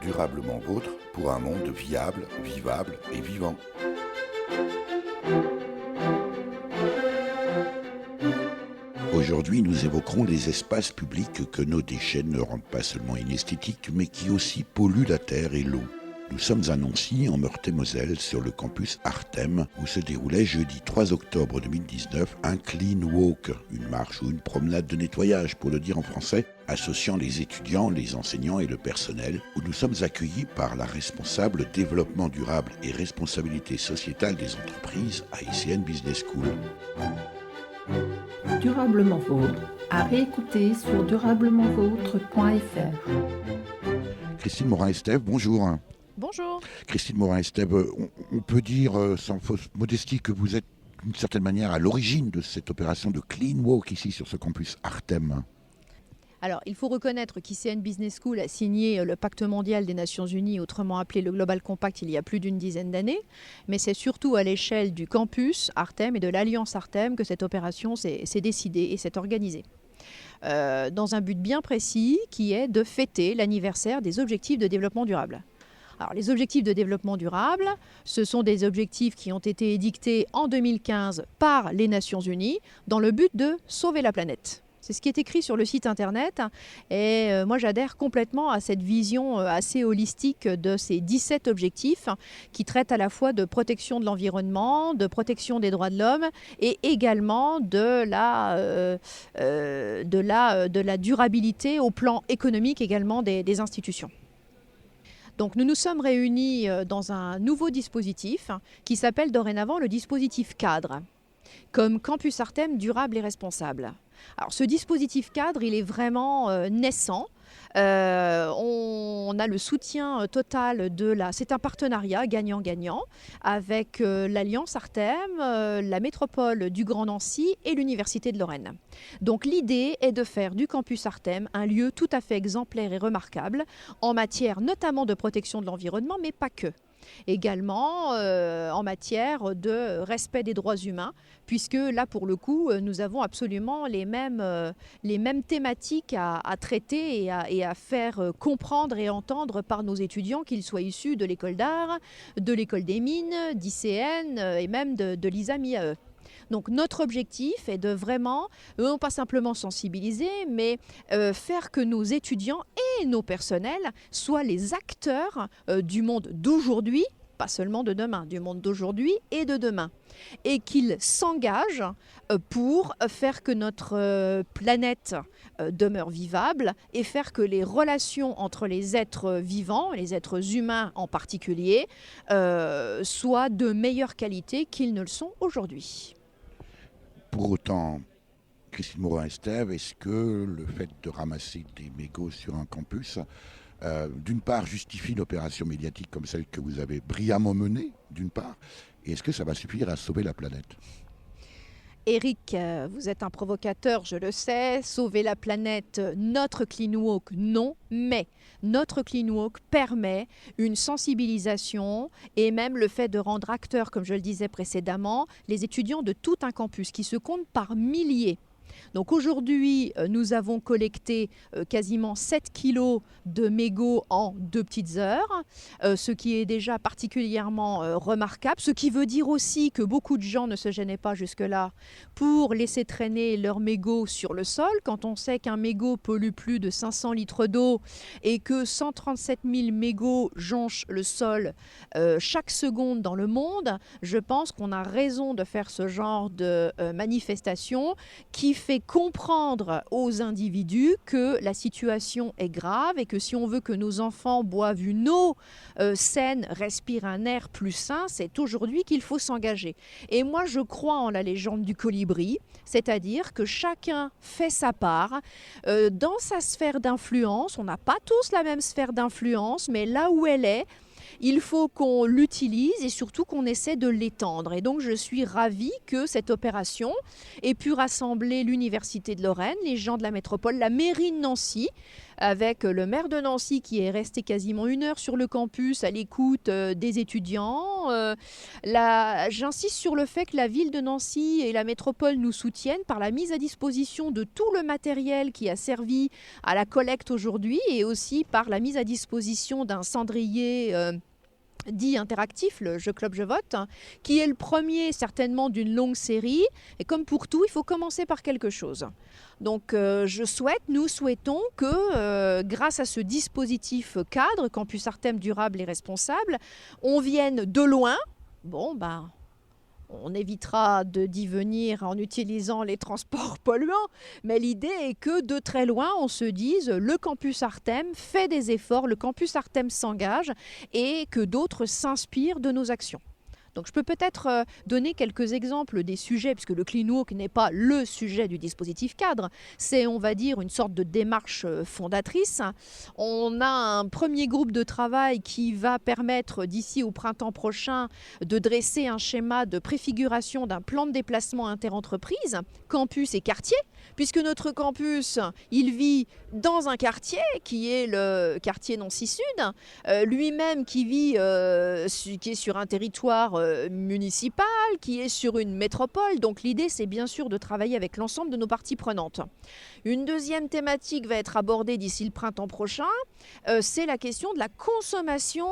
Durablement Vôtre pour un monde viable, vivable et vivant. Aujourd'hui, nous évoquerons les espaces publics que nos déchets ne rendent pas seulement inesthétiques, mais qui aussi polluent la terre et l'eau. Nous sommes à Nancy, en Meurthe-et-Moselle, sur le campus Artem, où se déroulait jeudi 3 octobre 2019 un Clean Walk, une marche ou une promenade de nettoyage, pour le dire en français, associant les étudiants, les enseignants et le personnel, où nous sommes accueillis par la responsable développement durable et responsabilité sociétale des entreprises à ICN Business School. Durablement Vôtre, à réécauter sur durablementvôtre.fr. Christine Morin-Estève, bonjour. Bonjour. Christine Morin-Estève, on peut dire sans fausse modestie que vous êtes d'une certaine manière à l'origine de cette opération de Clean Walk ici sur ce campus Artem. Alors, il faut reconnaître qu'ICN Business School a signé le Pacte mondial des Nations Unies, autrement appelé le Global Compact, il y a plus d'une dizaine d'années. Mais c'est surtout à l'échelle du campus Artem et de l'Alliance Artem que cette opération s'est décidée et s'est organisée. Dans un but bien précis qui est de fêter l'anniversaire des objectifs de développement durable. Alors, les objectifs de développement durable, ce sont des objectifs qui ont été édictés en 2015 par les Nations Unies dans le but de sauver la planète. C'est ce qui est écrit sur le site internet et moi j'adhère complètement à cette vision assez holistique de ces 17 objectifs qui traitent à la fois de protection de l'environnement, de protection des droits de l'homme et également de la durabilité au plan économique également des institutions. Donc nous nous sommes réunis dans un nouveau dispositif qui s'appelle dorénavant le dispositif cadre, comme Campus Artem durable et responsable. Alors ce dispositif cadre, il est vraiment naissant. On a le soutien total c'est un partenariat gagnant-gagnant avec l'Alliance Artem, la métropole du Grand Nancy et l'Université de Lorraine. Donc l'idée est de faire du campus Artem un lieu tout à fait exemplaire et remarquable en matière notamment de protection de l'environnement, mais pas que. Également en matière de respect des droits humains, puisque là pour le coup nous avons absolument les mêmes thématiques à traiter et à faire comprendre et entendre par nos étudiants, qu'ils soient issus de l'école d'art, de l'école des mines, d'ICN et même de l'ISAM-IAE. Donc notre objectif est de vraiment, non pas simplement sensibiliser, mais faire que nos étudiants et nos personnels soient les acteurs du monde d'aujourd'hui, pas seulement de demain, du monde d'aujourd'hui et de demain. Et qu'ils s'engagent pour faire que notre planète demeure vivable et faire que les relations entre les êtres vivants, les êtres humains en particulier, soient de meilleure qualité qu'ils ne le sont aujourd'hui. Pour autant, Christine Morin-Estève, est-ce que le fait de ramasser des mégots sur un campus, d'une part, justifie l'opération médiatique comme celle que vous avez brillamment menée, d'une part, et est-ce que ça va suffire à sauver la planète ? Eric, vous êtes un provocateur, je le sais. Sauver la planète, notre Clean Walk, non. Mais notre Clean Walk permet une sensibilisation et même le fait de rendre acteurs, comme je le disais précédemment, les étudiants de tout un campus qui se comptent par milliers. Donc aujourd'hui, nous avons collecté quasiment 7 kilos de mégots en 2 petites heures, ce qui est déjà particulièrement remarquable, ce qui veut dire aussi que beaucoup de gens ne se gênaient pas jusque-là pour laisser traîner leurs mégots sur le sol. Quand on sait qu'un mégot pollue plus de 500 litres d'eau et que 137 000 mégots jonchent le sol chaque seconde dans le monde, je pense qu'on a raison de faire ce genre de manifestation qui fait comprendre aux individus que la situation est grave et que si on veut que nos enfants boivent une eau saine, respirent un air plus sain, c'est aujourd'hui qu'il faut s'engager. Et moi, je crois en la légende du colibri, c'est-à-dire que chacun fait sa part dans sa sphère d'influence. On n'a pas tous la même sphère d'influence, mais là où elle est, Il faut qu'on l'utilise et surtout qu'on essaie de l'étendre. Et donc je suis ravie que cette opération ait pu rassembler l'Université de Lorraine, les gens de la métropole, la mairie de Nancy, avec le maire de Nancy qui est resté quasiment 1 heure sur le campus à l'écoute des étudiants. J'insiste sur le fait que la ville de Nancy et la métropole nous soutiennent par la mise à disposition de tout le matériel qui a servi à la collecte aujourd'hui et aussi par la mise à disposition d'un cendrier dit interactif, le Je Club Je Vote, qui est le premier certainement d'une longue série. Et comme pour tout, il faut commencer par quelque chose. Donc nous souhaitons que grâce à ce dispositif cadre, Campus Artem durable et responsable, on vienne de loin. On évitera d'y venir en utilisant les transports polluants, mais l'idée est que de très loin, on se dise le campus Artem fait des efforts, le campus Artem s'engage et que d'autres s'inspirent de nos actions. Donc je peux peut-être donner quelques exemples des sujets, puisque le Clean Walk n'est pas le sujet du dispositif cadre, c'est, on va dire, une sorte de démarche fondatrice. On a un premier groupe de travail qui va permettre d'ici au printemps prochain de dresser un schéma de préfiguration d'un plan de déplacement interentreprise, campus et quartier, puisque notre campus, il vit dans un quartier qui est le quartier Nancy Sud, lui-même qui est sur un territoire municipal, qui est sur une métropole. Donc l'idée, c'est bien sûr de travailler avec l'ensemble de nos parties prenantes. Une deuxième thématique va être abordée d'ici le printemps prochain, c'est la question de la consommation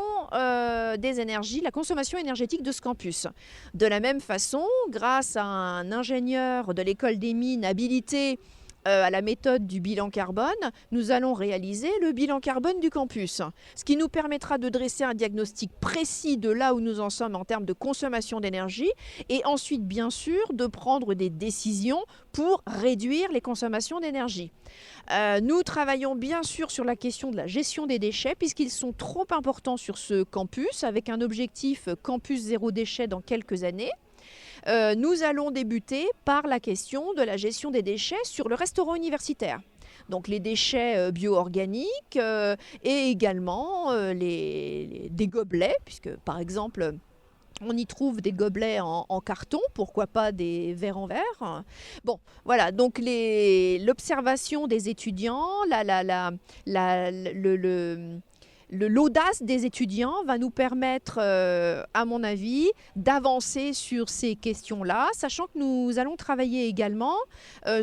des énergies, la consommation énergétique de ce campus. De la même façon, grâce à un ingénieur de l'école des mines habilité à la méthode du bilan carbone, nous allons réaliser le bilan carbone du campus, ce qui nous permettra de dresser un diagnostic précis de là où nous en sommes en termes de consommation d'énergie et ensuite, bien sûr, de prendre des décisions pour réduire les consommations d'énergie. Nous travaillons bien sûr sur la question de la gestion des déchets puisqu'ils sont trop importants sur ce campus avec un objectif campus zéro déchet dans quelques années. Nous allons débuter par la question de la gestion des déchets sur le restaurant universitaire. Donc les déchets bio-organiques et également des gobelets, puisque par exemple on y trouve des gobelets en carton, pourquoi pas des verres en verre. Bon, voilà, donc l'observation des étudiants, l'audace des étudiants va nous permettre, à mon avis, d'avancer sur ces questions-là, sachant que nous allons travailler également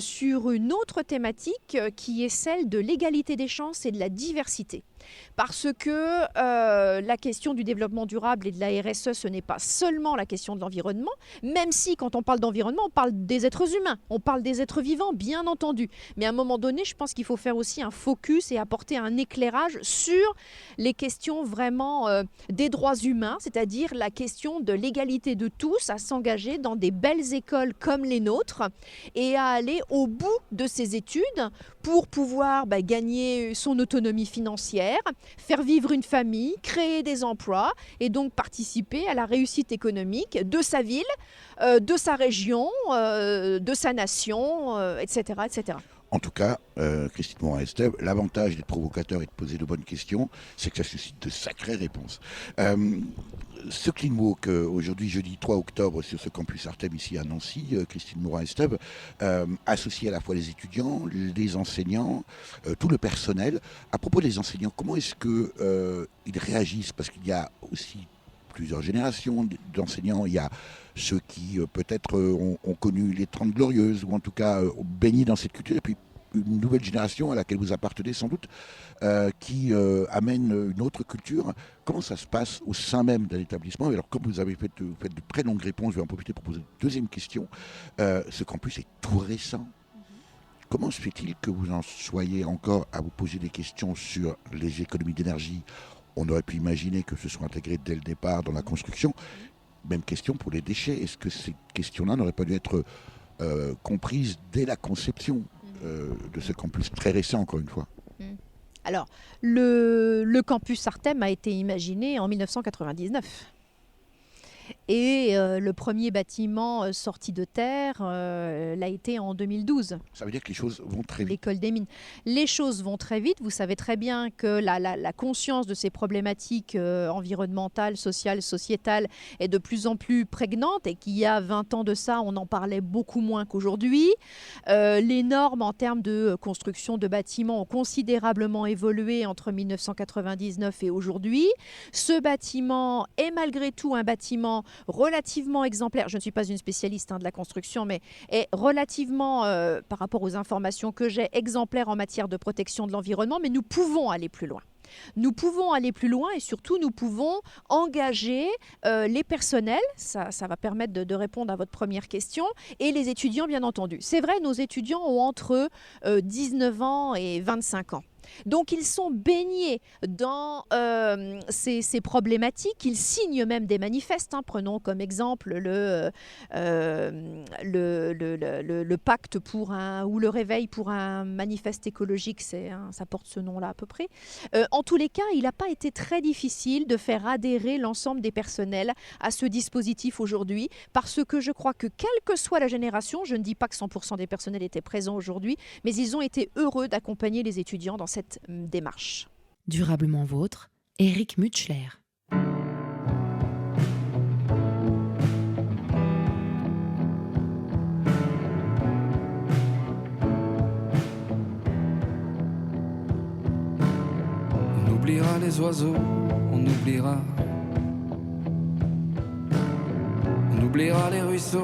sur une autre thématique qui est celle de l'égalité des chances et de la diversité. Parce que la question du développement durable et de la RSE, ce n'est pas seulement la question de l'environnement, même si quand on parle d'environnement, on parle des êtres humains, on parle des êtres vivants, bien entendu. Mais à un moment donné, je pense qu'il faut faire aussi un focus et apporter un éclairage sur les questions vraiment des droits humains, c'est-à-dire la question de l'égalité de tous à s'engager dans des belles écoles comme les nôtres et à aller au bout de ces études pour pouvoir gagner son autonomie financière, faire vivre une famille, créer des emplois et donc participer à la réussite économique de sa ville, de sa région, de sa nation, etc., etc. En tout cas, Christine Morin-Estève, l'avantage d'être provocateur et de poser de bonnes questions, c'est que ça suscite de sacrées réponses. Ce Clean Walk, aujourd'hui, jeudi 3 octobre, sur ce campus Artem ici à Nancy, Christine Morin-Estève, associe à la fois les étudiants, les enseignants, tout le personnel. À propos des enseignants, comment est-ce qu'ils réagissent? Parce qu'il y a aussi plusieurs générations d'enseignants. Il y a ceux qui peut-être ont connu les 30 Glorieuses, ou en tout cas ont baigné dans cette culture, et puis une nouvelle génération à laquelle vous appartenez sans doute, qui amène une autre culture. Comment ça se passe au sein même d'un établissement? Alors, comme vous avez fait de très longues réponses, je vais en profiter pour poser une deuxième question. Ce campus est tout récent. Comment se fait-il que vous en soyez encore à vous poser des questions sur les économies d'énergie? On aurait pu imaginer que ce soit intégré dès le départ dans la construction. Même question pour les déchets. Est-ce que ces questions-là n'auraient pas dû être comprises dès la conception de ce campus très récent, encore une fois? Alors, le campus Artem a été imaginé en 1999. Et le premier bâtiment sorti de terre l'a été en 2012. Ça veut dire que les choses vont très vite. L'école des mines. Les choses vont très vite. Vous savez très bien que la conscience de ces problématiques environnementales, sociales, sociétales est de plus en plus prégnante et qu'il y a 20 ans de ça, on en parlait beaucoup moins qu'aujourd'hui. Les normes en termes de construction de bâtiments ont considérablement évolué entre 1999 et aujourd'hui. Ce bâtiment est malgré tout un bâtiment relativement exemplaire. Je ne suis pas une spécialiste de la construction, mais est relativement, par rapport aux informations que j'ai, exemplaire en matière de protection de l'environnement, mais nous pouvons aller plus loin. Nous pouvons aller plus loin et surtout nous pouvons engager les personnels, ça va permettre de répondre à votre première question, et les étudiants bien entendu. C'est vrai, nos étudiants ont entre 19 ans et 25 ans. Donc ils sont baignés dans ces problématiques, ils signent même des manifestes. Prenons comme exemple le pacte pour ou le réveil pour un manifeste écologique, ça porte ce nom-là à peu près. En tous les cas, il n'a pas été très difficile de faire adhérer l'ensemble des personnels à ce dispositif aujourd'hui, parce que je crois que quelle que soit la génération, je ne dis pas que 100% des personnels étaient présents aujourd'hui, mais ils ont été heureux d'accompagner les étudiants dans cette démarche. Durablement vôtre, Éric Mutschler. On oubliera les oiseaux, on oubliera les ruisseaux,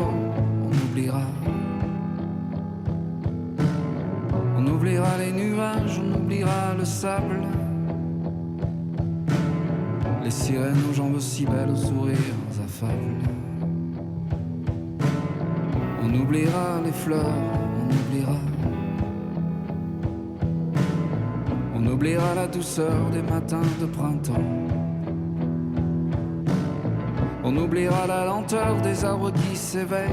on oubliera les nuages, on oubliera le sable, les sirènes aux jambes si belles, aux sourires affables. On oubliera les fleurs, on oubliera la douceur des matins de printemps. On oubliera la lenteur des arbres qui s'éveillent.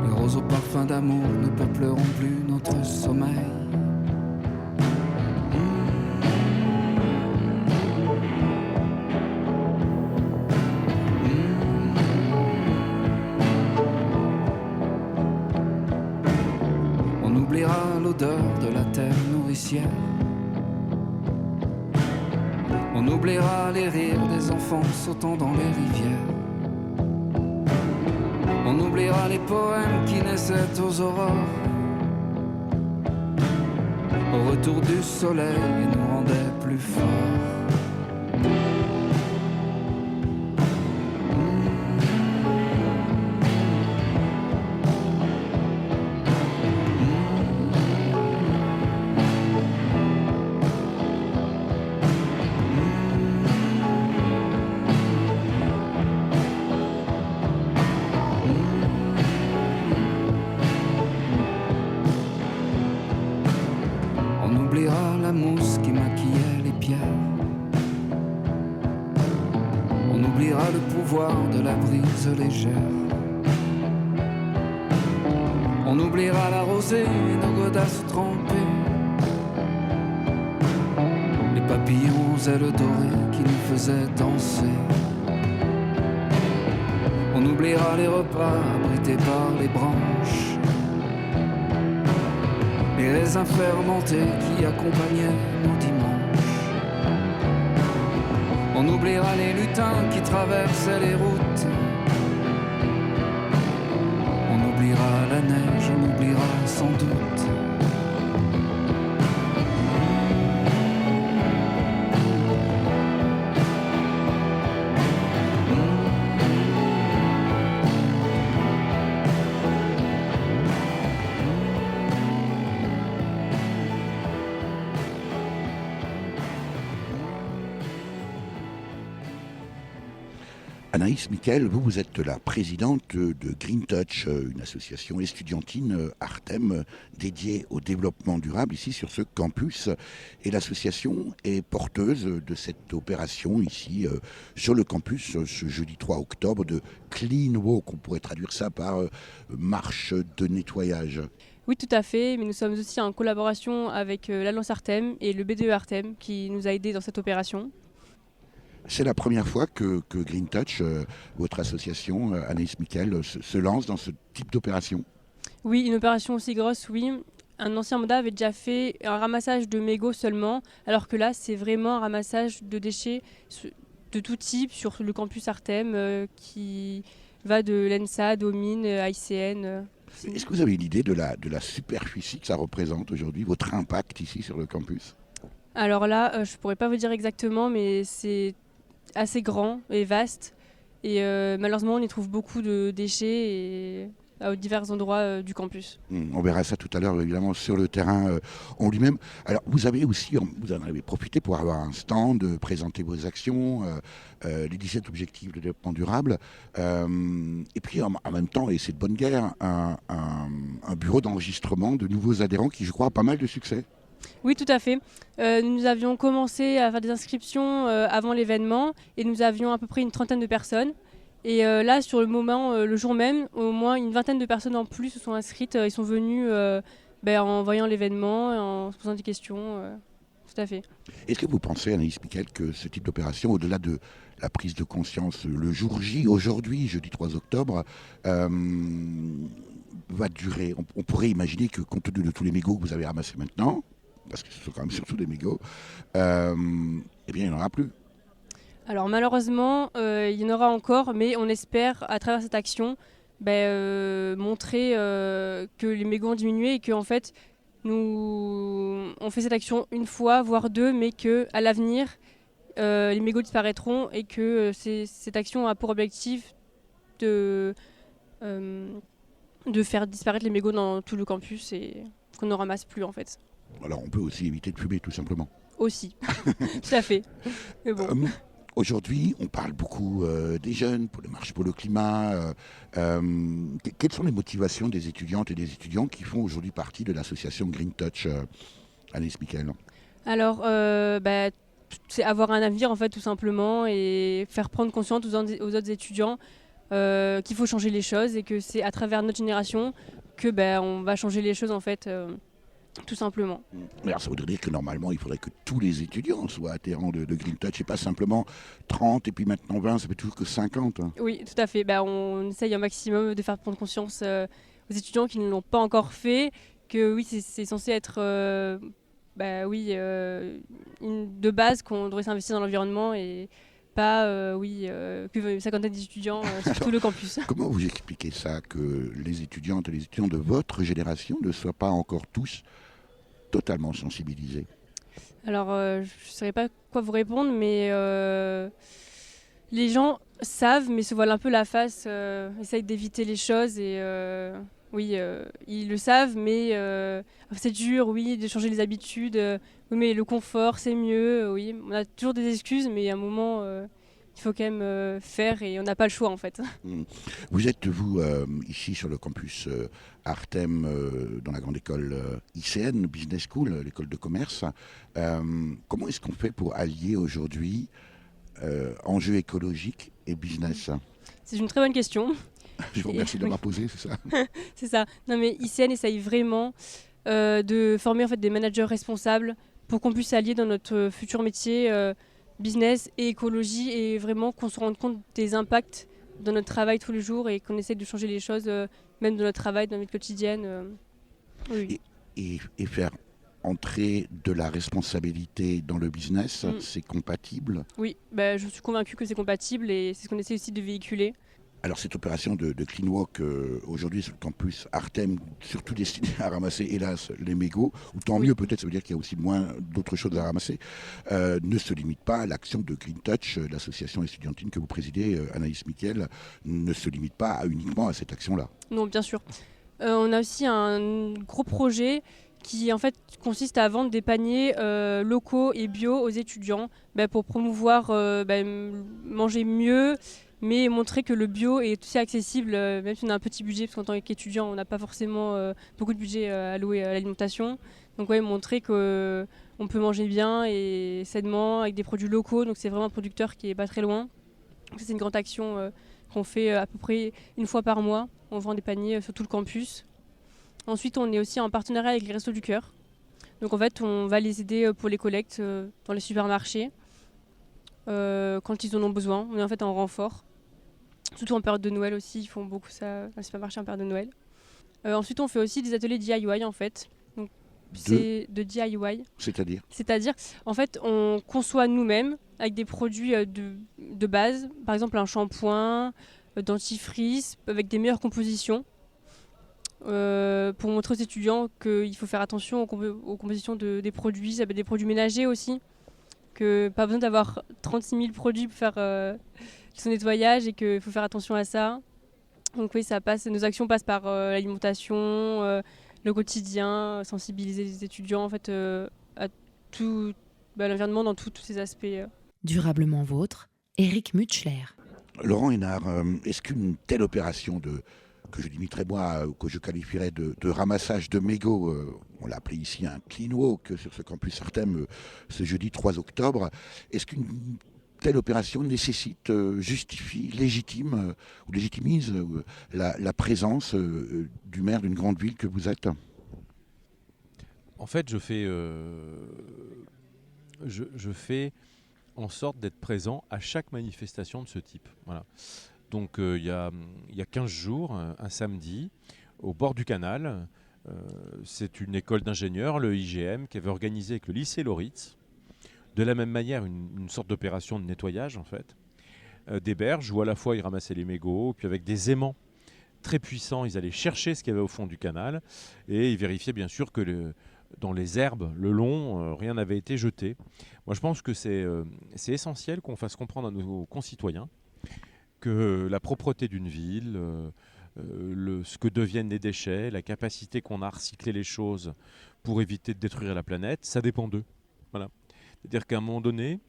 Les roses au parfum d'amour ne peupleront plus notre sommeil. On oubliera l'odeur de la terre nourricière. On oubliera les rires des enfants sautant dans les rivières. On oubliera les poèmes qui naissaient aux aurores, au retour du soleil et nous rendaient plus forts. De la brise légère. On oubliera la rosée et nos godasses trempées, les papillons aux ailes dorées qui nous faisaient danser. On oubliera les repas abrités par les branches, les raisins fermentés qui accompagnaient nos dimanches. On oubliera les lutins qui traversaient les routes. On oubliera la neige, on oubliera sans doute. Anaïs Michael, vous êtes la présidente de Green Touch, une association estudiantine Artem dédiée au développement durable ici sur ce campus. Et l'association est porteuse de cette opération ici sur le campus ce jeudi 3 octobre de Clean Walk. On pourrait traduire ça par marche de nettoyage. Oui, tout à fait, mais nous sommes aussi en collaboration avec l'Alliance Artem et le BDE Artem qui nous a aidés dans cette opération. C'est la première fois que Green Touch, votre association, Anaïs Miquel, se lance dans ce type d'opération. Oui, une opération aussi grosse, oui. Un ancien mandat avait déjà fait un ramassage de mégots seulement, alors que là, c'est vraiment un ramassage de déchets de tout type sur le campus Artem qui va de l'ENSAD aux mines, à ICN. Est-ce que vous avez une idée de la superficie que ça représente aujourd'hui, votre impact ici sur le campus? Alors là, je pourrais pas vous dire exactement, mais c'est assez grand et vaste. Et malheureusement, on y trouve beaucoup de déchets à divers endroits du campus. On verra ça tout à l'heure, évidemment, sur le terrain en lui-même. Alors, vous en avez profité pour avoir un stand, présenter vos actions, les 17 objectifs de développement durable. Et puis, en même temps, et c'est de bonne guerre, un bureau d'enregistrement de nouveaux adhérents qui, je crois, a pas mal de succès. Oui, tout à fait. Nous avions commencé à faire des inscriptions avant l'événement et nous avions à peu près une trentaine de personnes. Et là, sur le moment, le jour même, au moins une vingtaine de personnes en plus se sont inscrites. Ils sont venus en voyant l'événement, en se posant des questions. Tout à fait. Est-ce que vous pensez, Anaïs Miquel, que ce type d'opération, au-delà de la prise de conscience le jour J, aujourd'hui, jeudi 3 octobre, va durer? On pourrait imaginer que, compte tenu de tous les mégots que vous avez ramassés maintenant, parce que ce sont quand même surtout des mégots, eh bien, il n'y en aura plus. Alors malheureusement, il y en aura encore, mais on espère, à travers cette action, montrer que les mégots ont diminué et qu'en fait, on fait cette action une fois, voire deux, mais qu'à l'avenir, les mégots disparaîtront et que cette action a pour objectif de faire disparaître les mégots dans tout le campus et qu'on ne ramasse plus en fait. Alors, on peut aussi éviter de fumer, tout simplement. Aussi, tout à fait. Mais bon. Aujourd'hui, on parle beaucoup des jeunes pour les marches pour le climat. Quelles sont les motivations des étudiantes et des étudiants qui font aujourd'hui partie de l'association Green Touch, Anaïs Miquel? Alors, c'est avoir un avenir en fait tout simplement et faire prendre conscience aux autres étudiants qu'il faut changer les choses et que c'est à travers notre génération que on va changer les choses en fait. Tout simplement. Alors ça voudrait dire que normalement il faudrait que tous les étudiants soient adhérents de Green Touch et pas simplement 30 et puis maintenant 20, ça fait toujours que 50. Oui, tout à fait. On essaye un maximum de faire prendre conscience aux étudiants qui ne l'ont pas encore fait, que oui, c'est censé être de base qu'on devrait s'investir dans l'environnement et pas qu'une cinquantaine d'étudiants sur tout le campus. Comment vous expliquez ça, que les étudiantes et les étudiants de votre génération ne soient pas encore tous totalement sensibilisés? Alors, je ne saurais pas quoi vous répondre, mais les gens savent, mais se voilent un peu la face, essayent d'éviter les choses et ils le savent, mais c'est dur, oui, de changer les habitudes, oui, mais le confort, c'est mieux, oui. On a toujours des excuses, mais à un moment, il faut quand même faire et on n'a pas le choix, en fait. Vous êtes, vous, ici sur le campus Artem, dans la grande école ICN, Business School, l'école de commerce. Comment est-ce qu'on fait pour allier aujourd'hui enjeux écologiques et business? C'est une très bonne question. Je vous remercie de l'avoir posé, c'est ça? C'est ça. Non, mais ICN essaye vraiment de former en fait, des managers responsables pour qu'on puisse allier dans notre futur métier business et écologie et vraiment qu'on se rende compte des impacts dans notre travail tous les jours et qu'on essaie de changer les choses même dans notre travail, dans notre quotidienne. Oui. Et faire entrer de la responsabilité dans le business, c'est compatible? Oui, je suis convaincue que c'est compatible et c'est ce qu'on essaie aussi de véhiculer. Alors cette opération de Clean Walk aujourd'hui sur le campus Artem, surtout destinée à ramasser hélas les mégots, ou tant mieux peut-être, ça veut dire qu'il y a aussi moins d'autres choses à ramasser, ne se limite pas à l'action de Green Touch, l'association estudiantine que vous présidez, Anaïs Miquel, ne se limite pas uniquement à cette action-là. Non, bien sûr. On a aussi un gros projet qui en fait consiste à vendre des paniers locaux et bio aux étudiants pour promouvoir manger mieux, mais montrer que le bio est aussi accessible, même si on a un petit budget, parce qu'en tant qu'étudiant, on n'a pas forcément beaucoup de budget alloué à l'alimentation. Donc montrer qu'on peut manger bien et sainement avec des produits locaux, donc c'est vraiment un producteur qui n'est pas très loin. Donc, c'est une grande action qu'on fait à peu près une fois par mois. On vend des paniers sur tout le campus. Ensuite, on est aussi en partenariat avec les Restos du Cœur. Donc en fait, on va les aider pour les collectes dans les supermarchés. quand ils en ont besoin. On est en fait en renfort. Surtout en période de Noël aussi, ils font beaucoup ça, un supermarché en période de Noël. Ensuite, on fait aussi des ateliers DIY en fait. Donc, c'est de DIY. C'est-à-dire, en fait, on conçoit nous-mêmes avec des produits de base, par exemple un shampoing, dentifrice, avec des meilleures compositions, pour montrer aux étudiants qu'il faut faire attention aux compositions des produits. Ça peut être des produits ménagers aussi, que pas besoin d'avoir 36 000 produits pour faire son nettoyage et qu'il faut faire attention à ça. Donc oui, nos actions passent par l'alimentation, le quotidien, sensibiliser les étudiants en fait, à tout l'environnement dans tous ces aspects. Durablement vôtre, Éric Mutschler. Laurent Hénard, est-ce qu'une telle opération que je limiterais moi, que je qualifierais de ramassage de mégots, on l'a appelé ici un clean walk sur ce campus Artem ce jeudi 3 octobre, est-ce qu'une telle opération nécessite, justifie, légitimise la présence du maire d'une grande ville que vous êtes ? En fait, je fais en sorte d'être présent à chaque manifestation de ce type. Voilà. Donc il y a 15 jours, un samedi, au bord du canal, c'est une école d'ingénieurs, le IGM, qui avait organisé avec le lycée Loritz, de la même manière une sorte d'opération de nettoyage en fait, des berges où à la fois ils ramassaient les mégots, puis avec des aimants très puissants, ils allaient chercher ce qu'il y avait au fond du canal et ils vérifiaient bien sûr que dans les herbes, le long, rien n'avait été jeté. Moi je pense que c'est essentiel qu'on fasse comprendre à nos concitoyens que la propreté d'une ville, ce que deviennent les déchets, la capacité qu'on a à recycler les choses pour éviter de détruire la planète, ça dépend d'eux. Voilà. C'est-à-dire qu'à un moment donné,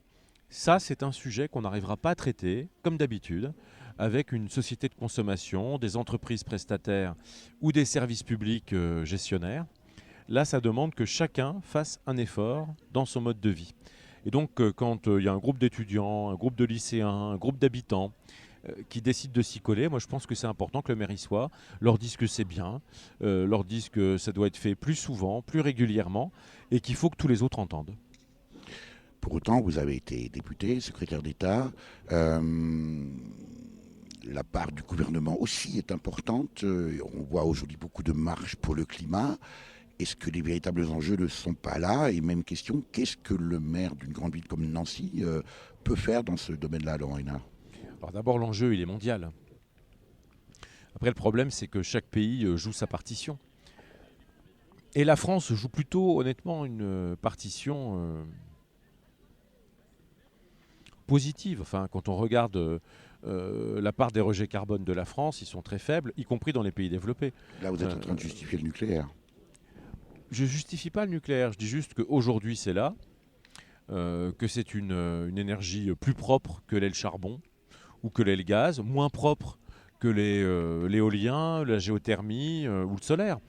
ça c'est un sujet qu'on n'arrivera pas à traiter, comme d'habitude, avec une société de consommation, des entreprises prestataires ou des services publics gestionnaires. Là, ça demande que chacun fasse un effort dans son mode de vie. Et donc, quand il y a un groupe d'étudiants, un groupe de lycéens, un groupe d'habitants qui décident de s'y coller, moi je pense que c'est important que le maire y soit, leur dise que c'est bien, leur dise que ça doit être fait plus souvent, plus régulièrement, et qu'il faut que tous les autres entendent. Pour autant, vous avez été député, secrétaire d'État. La part du gouvernement aussi est importante. On voit aujourd'hui beaucoup de marches pour le climat. Est-ce que les véritables enjeux ne sont pas là ? Et même question, qu'est-ce que le maire d'une grande ville comme Nancy peut faire dans ce domaine-là, Laurent Hénard ? Alors d'abord, l'enjeu, il est mondial. Après, le problème, c'est que chaque pays joue sa partition. Et la France joue plutôt, honnêtement, une partition positive. Enfin, quand on regarde la part des rejets carbone de la France, ils sont très faibles, y compris dans les pays développés. Là, vous êtes en train de justifier le nucléaire. Je ne justifie pas le nucléaire. Je dis juste qu'aujourd'hui, c'est là, que c'est une énergie plus propre que l'est le charbon ou que l'est le gaz, moins propre que l'éolien, la géothermie ou le solaire.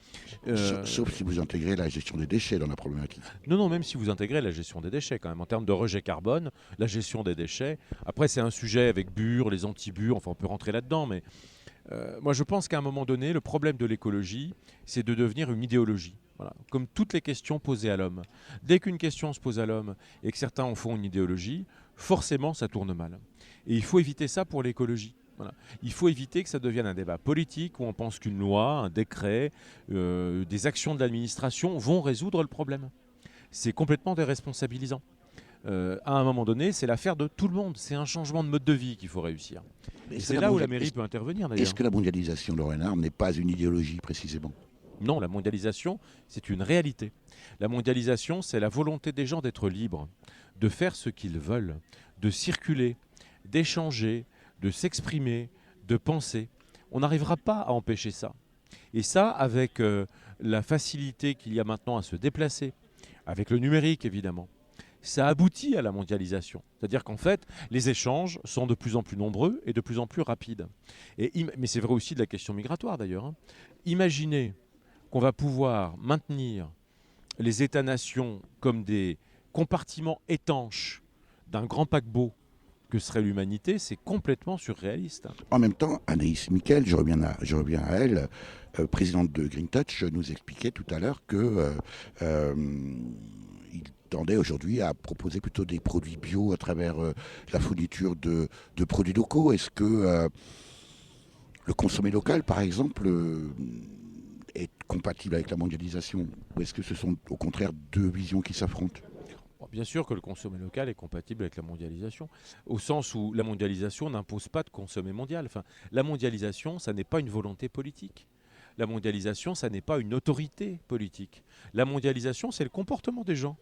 Sauf si vous intégrez la gestion des déchets dans la problématique. Non, même si vous intégrez la gestion des déchets quand même. En termes de rejet carbone, la gestion des déchets. Après, c'est un sujet avec Bure, les anti-Bure, enfin on peut rentrer là-dedans, mais moi je pense qu'à un moment donné, le problème de l'écologie, c'est de devenir une idéologie. Voilà. Comme toutes les questions posées à l'homme. Dès qu'une question se pose à l'homme et que certains en font une idéologie, forcément ça tourne mal. Et il faut éviter ça pour l'écologie. Voilà. Il faut éviter que ça devienne un débat politique où on pense qu'une loi, un décret, des actions de l'administration vont résoudre le problème. C'est complètement déresponsabilisant. À un moment donné, c'est l'affaire de tout le monde. C'est un changement de mode de vie qu'il faut réussir. Et c'est là où la mairie peut intervenir d'ailleurs. Est-ce que la mondialisation, Laurent Hénard, n'est pas une idéologie précisément ? Non, la mondialisation, c'est une réalité. La mondialisation, c'est la volonté des gens d'être libres, de faire ce qu'ils veulent, de circuler, d'échanger, de s'exprimer, de penser. On n'arrivera pas à empêcher ça. Et ça, avec la facilité qu'il y a maintenant à se déplacer, avec le numérique évidemment, ça aboutit à la mondialisation. C'est-à-dire qu'en fait, les échanges sont de plus en plus nombreux et de plus en plus rapides. Mais c'est vrai aussi de la question migratoire d'ailleurs. Hein. Imaginez qu'on va pouvoir maintenir les États-nations comme des compartiments étanches d'un grand paquebot que serait l'humanité, c'est complètement surréaliste. En même temps, Anaïs Miquel, je reviens à elle, présidente de Green Touch, nous expliquait tout à l'heure que il tendait aujourd'hui à proposer plutôt des produits bio à travers la fourniture de produits locaux. Est-ce que le consommer local, par exemple, est compatible avec la mondialisation? Ou est-ce que ce sont au contraire deux visions qui s'affrontent? Bon, bien sûr que le consommer local est compatible avec la mondialisation, au sens où la mondialisation n'impose pas de consommer mondial. Enfin, la mondialisation, ça n'est pas une volonté politique. La mondialisation, ça n'est pas une autorité politique. La mondialisation, c'est le comportement des gens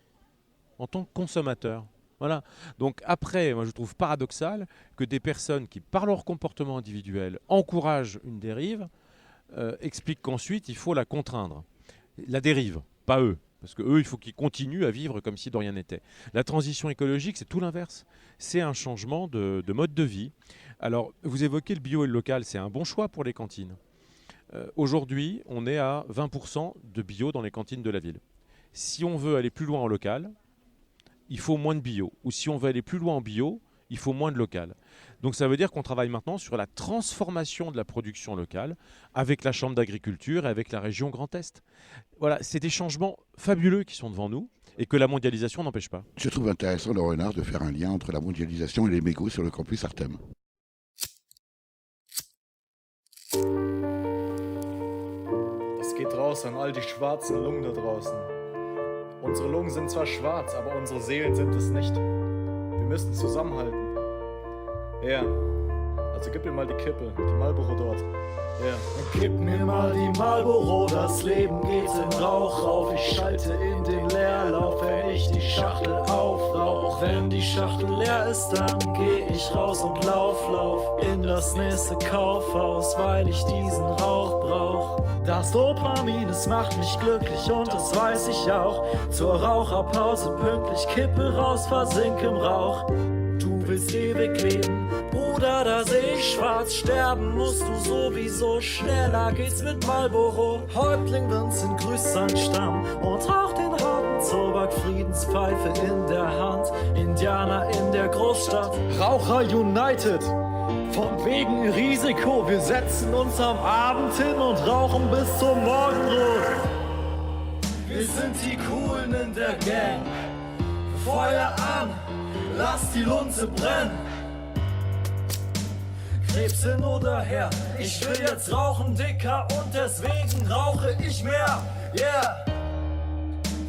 en tant que consommateurs. Voilà. Donc après, moi je trouve paradoxal que des personnes qui, par leur comportement individuel, encouragent une dérive, expliquent qu'ensuite il faut la contraindre. La dérive, pas eux. Parce qu'eux, il faut qu'ils continuent à vivre comme si de rien n'était. La transition écologique, c'est tout l'inverse. C'est un changement de mode de vie. Alors, vous évoquez le bio et le local, c'est un bon choix pour les cantines. Aujourd'hui, on est à 20% de bio dans les cantines de la ville. Si on veut aller plus loin en local, il faut moins de bio. Ou si on veut aller plus loin en bio, il faut moins de local. Donc ça veut dire qu'on travaille maintenant sur la transformation de la production locale avec la Chambre d'agriculture et avec la région Grand Est. Voilà, c'est des changements fabuleux qui sont devant nous et que la mondialisation n'empêche pas. Je trouve intéressant, Laurent Renard, de faire un lien entre la mondialisation et les mégots sur le campus Artem. Es geht raus an all die schwarzen Lungen da draußen. Unsere Lungen sind zwar schwarz, aber unsere Seelen sind es nicht. Wir müssen zusammenhalten. Ja, also gib mir mal die Kippe, die Marlboro dort. Ja. Gib mir mal die Marlboro, das Leben geht in Rauch auf. Ich schalte in den Leerlauf, wenn ich die Schachtel aufrauch. Wenn die Schachtel leer ist, dann geh ich raus und lauf in das nächste Kaufhaus, weil ich diesen Rauch brauch. Das Dopamin, es macht mich glücklich und das weiß ich auch. Zur Raucherpause pünktlich, Kippe raus, versink im Rauch. Du willst ewig leben, Bruder, da seh ich schwarz. Sterben musst du sowieso, schneller geht's mit Marlboro. Häuptling Vincent grüßt seinen Stamm und raucht den harten Zobak, Friedenspfeife in der Hand. Indianer in der Großstadt, Raucher United! Von wegen Risiko, wir setzen uns am Abend hin und rauchen bis zum Morgenrot. wir sind die Coolen in der Gang. Feuer an, lass die Lunze brennen. Krebs hin oder her, ich will jetzt rauchen, Dicker, und deswegen rauche ich mehr. Yeah,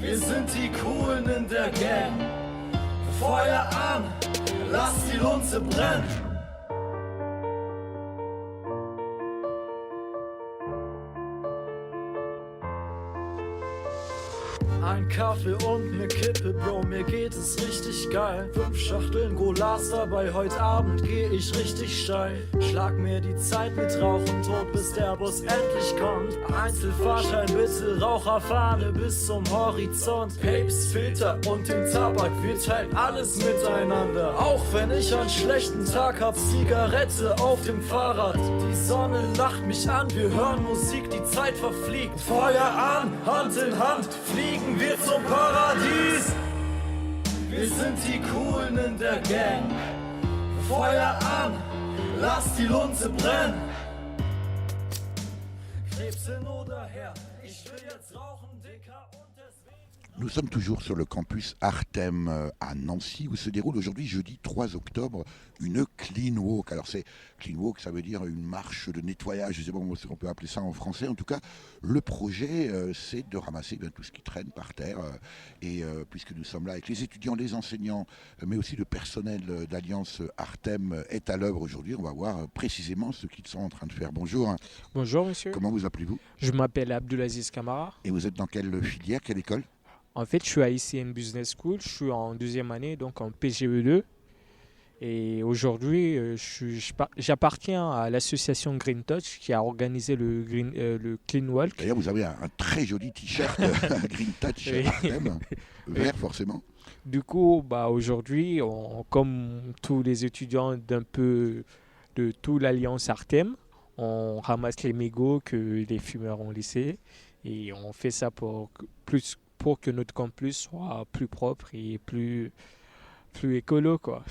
wir sind die Coolen in der Gang. Feuer an, lass die Lunze brennen. Ein Kaffee und ne Kippe, Bro, mir geht es richtig geil. 5 Schachteln Golas dabei, heute Abend geh ich richtig steil. Schlag mir die Zeit mit Rauchen tot, bis der Bus endlich kommt. Einzelfahrschein bitte, Raucherfahne bis zum Horizont. Papes, Filter und den Tabak, wir teilen alles miteinander. Auch wenn ich einen schlechten Tag hab, Zigarette auf dem Fahrrad. Die Sonne lacht mich an, wir hören Musik, die Zeit verfliegt. Feuer an, Hand in Hand, fliegen wir zum Paradies. Wir sind die Coolen in der Gang. Feuer an, lass die Lunze brennen. Krebs hin oder her, ich will jetzt rauchen, Dicker, und deswegen... Nous sommes toujours sur le campus Artem à Nancy où se déroule aujourd'hui, jeudi 3 octobre, une Clean Walk. Alors c'est Clean Walk, ça veut dire une marche de nettoyage, je ne sais pas si on peut appeler ça en français. En tout cas, le projet, c'est de ramasser tout ce qui traîne par terre. Et puisque nous sommes là avec les étudiants, les enseignants, mais aussi le personnel d'Alliance Artem est à l'œuvre aujourd'hui, on va voir précisément ce qu'ils sont en train de faire. Bonjour. Bonjour monsieur. Comment vous appelez-vous? Je m'appelle Abdulaziz Kamara. Et vous êtes dans quelle filière, quelle école? En fait, je suis à ICN Business School, je suis en 2e année, donc en PGE2. Et aujourd'hui, j'appartiens à l'association Green Touch qui a organisé le Clean Walk. D'ailleurs, vous avez un très joli t-shirt Green Touch Artem, vert forcément. Du coup, aujourd'hui, comme tous les étudiants de toute l'Alliance Artem, on ramasse les mégots que les fumeurs ont laissés et on fait ça pour que notre campus soit plus propre et plus plus écolo, quoi.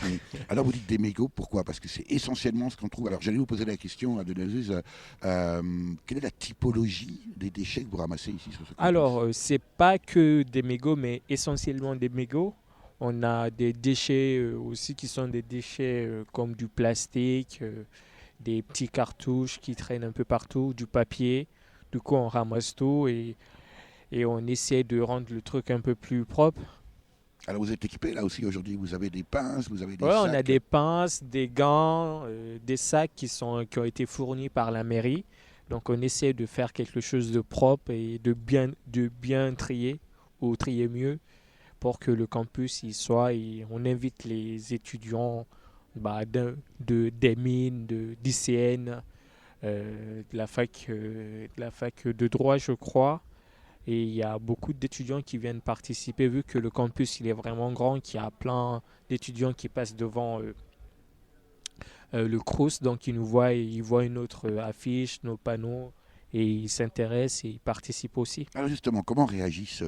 Alors vous dites des mégots, pourquoi? Parce que c'est essentiellement ce qu'on trouve. Alors j'allais vous poser la question, Abdelaziz, quelle est la typologie des déchets que vous ramassez ici sur ce campus? Alors, c'est pas que des mégots, mais essentiellement des mégots. On a des déchets aussi qui sont des déchets comme du plastique, des petits cartouches qui traînent un peu partout, du papier. Du coup, on ramasse tout et on essaie de rendre le truc un peu plus propre. Alors vous êtes équipé là aussi aujourd'hui, vous avez des pinces, vous avez des Ouais, sacs. on a des pinces, des gants, des sacs qui ont été fournis par la mairie. Donc on essaie de faire quelque chose de propre et de bien trier, ou trier mieux, pour que le campus y soit. Et on invite les étudiants des mines, d'ICN, de la fac de droit, je crois. Et il y a beaucoup d'étudiants qui viennent participer, vu que le campus il est vraiment grand, qu'il y a plein d'étudiants qui passent devant le Crous. Donc ils nous voient, ils voient une autre affiche, nos panneaux, et ils s'intéressent et ils participent aussi. Alors justement, comment réagissent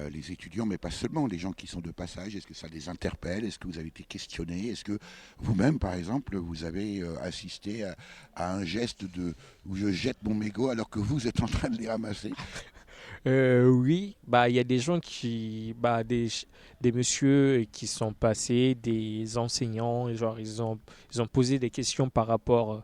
les étudiants, mais pas seulement, les gens qui sont de passage? Est-ce que ça les interpelle? Est-ce que vous avez été questionné? Est-ce que vous-même, par exemple, vous avez assisté à un geste où je jette mon mégot alors que vous êtes en train de les ramasser? Oui, il y a des gens des messieurs qui sont passés, des enseignants, et genre ils ont posé des questions par rapport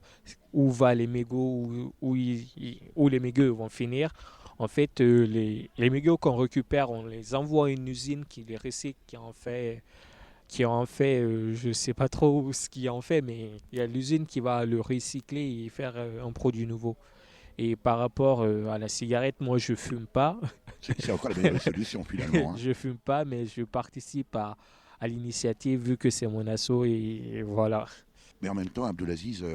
où va les mégots, où les mégots vont finir. En fait, les mégots qu'on récupère, on les envoie à une usine qui les recycle, qui en fait, je sais pas trop ce qu'il en fait, mais il y a l'usine qui va le recycler et faire un produit nouveau. Et par rapport à la cigarette, moi je fume pas. C'est encore la meilleure solution finalement. Je fume pas, mais je participe à l'initiative vu que c'est mon asso et voilà. Mais en même temps, Abdelaziz,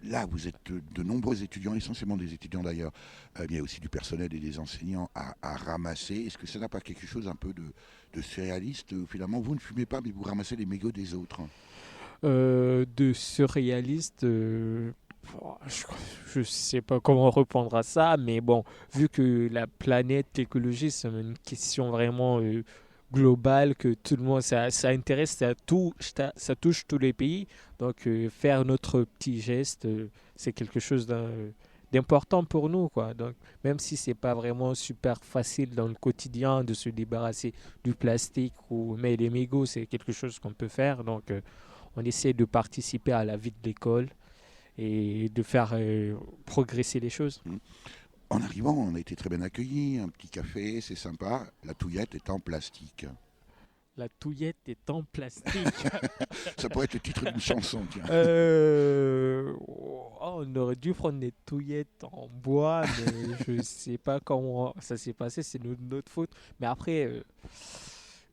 là vous êtes de nombreux étudiants, essentiellement des étudiants d'ailleurs, mais il y a aussi du personnel et des enseignants à ramasser. Est-ce que ça n'a pas quelque chose un peu de surréaliste? Finalement, vous ne fumez pas, mais vous ramassez les mégots des autres. De surréaliste, je sais pas comment répondre à ça, mais bon, vu que la planète écologie, c'est une question vraiment globale, que tout le monde, ça intéresse, ça touche tous les pays. Donc faire notre petit geste, c'est quelque chose d'important pour nous, quoi. Donc même si c'est pas vraiment super facile dans le quotidien de se débarrasser du plastique, mais les mégots, c'est quelque chose qu'on peut faire. Donc on essaie de participer à la vie de l'école et de faire progresser les choses. En arrivant, on a été très bien accueillis, un petit café, c'est sympa. La touillette est en plastique. La touillette est en plastique. Ça pourrait être le titre d'une chanson, tiens. On aurait dû prendre des touillettes en bois, mais je sais pas comment ça s'est passé, c'est notre faute. Mais après...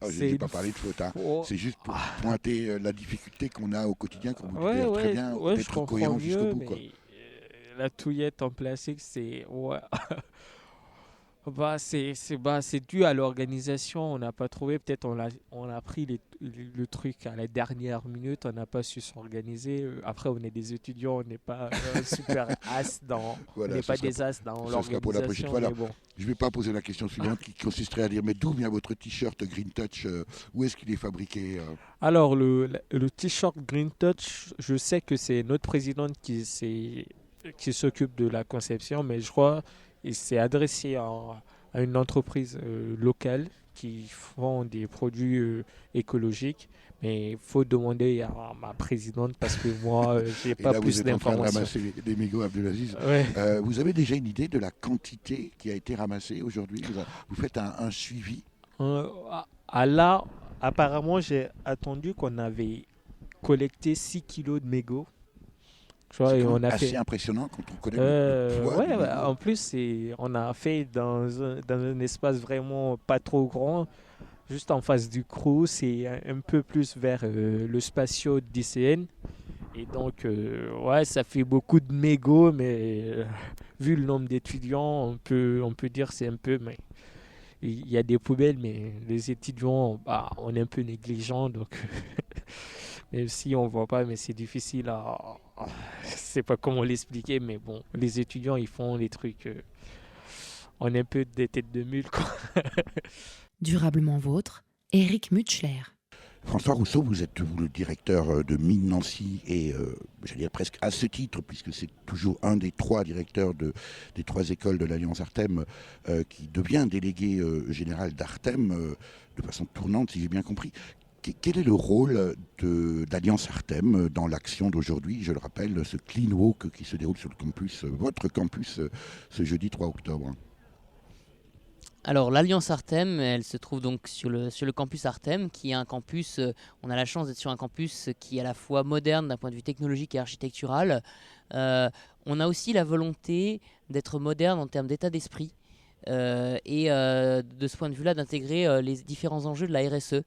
je n'ai pas parlé de faute, hein. C'est juste pour pointer la difficulté qu'on a au quotidien, comme vous dites très bien, d'être cohérent jusqu'au bout. Quoi. La touillette en plastique, c'est... Ouais. C'est dû à l'organisation, on n'a pas trouvé, peut-être on a pris le truc à la dernière minute, on n'a pas su s'organiser. Après, on est des étudiants, on n'est pas super as dans, voilà, on n'est pas des as dans l'organisation. Pour la prochaine fois. Bon. Je ne vais pas poser la question suivante qui consisterait à dire, mais d'où vient votre t-shirt Green Touch? Où est-ce qu'il est fabriqué? Alors, le t-shirt Green Touch, je sais que c'est notre présidente qui s'occupe de la conception, mais je crois qu'il s'est adressé à une entreprise locale qui font des produits écologiques. Mais il faut demander à ma présidente parce que moi, je n'ai pas plus d'informations. Vous êtes en train de ramasser des mégots, Abdelaziz. Ouais. Vous avez déjà une idée de la quantité qui a été ramassée aujourd'hui? Vous faites un suivi? Là, apparemment, j'ai attendu qu'on avait collecté 6 kilos de mégots. C'est assez impressionnant quand on connaît le poids. En plus, on a fait dans un espace vraiment pas trop grand, juste en face du Crous et un peu plus vers le spatio d'ICN. Et donc, ça fait beaucoup de mégots, mais vu le nombre d'étudiants, on peut dire c'est un peu... Mais il y a des poubelles, mais les étudiants, on est un peu négligents, donc... Même si on ne voit pas, mais c'est difficile à... Je ne sais pas comment l'expliquer, mais bon, les étudiants, ils font les trucs... on est un peu des têtes de mule, quoi. Durablement vôtre, Éric Mutschler. François Rousseau, vous êtes le directeur de Mines Nancy et j'allais dire presque à ce titre, puisque c'est toujours un des 3 directeurs des 3 écoles de l'Alliance Artem qui devient délégué général d'Artem de façon tournante, si j'ai bien compris. Quel est le rôle d'Alliance Artem dans l'action d'aujourd'hui? Je le rappelle, ce Clean Walk qui se déroule sur le campus, votre campus, ce jeudi 3 octobre. Alors l'Alliance Artem, elle se trouve donc sur le campus Artem, qui est un campus, on a la chance d'être sur un campus qui est à la fois moderne d'un point de vue technologique et architectural. On a aussi la volonté d'être moderne en termes d'état d'esprit et de ce point de vue-là d'intégrer les différents enjeux de la RSE.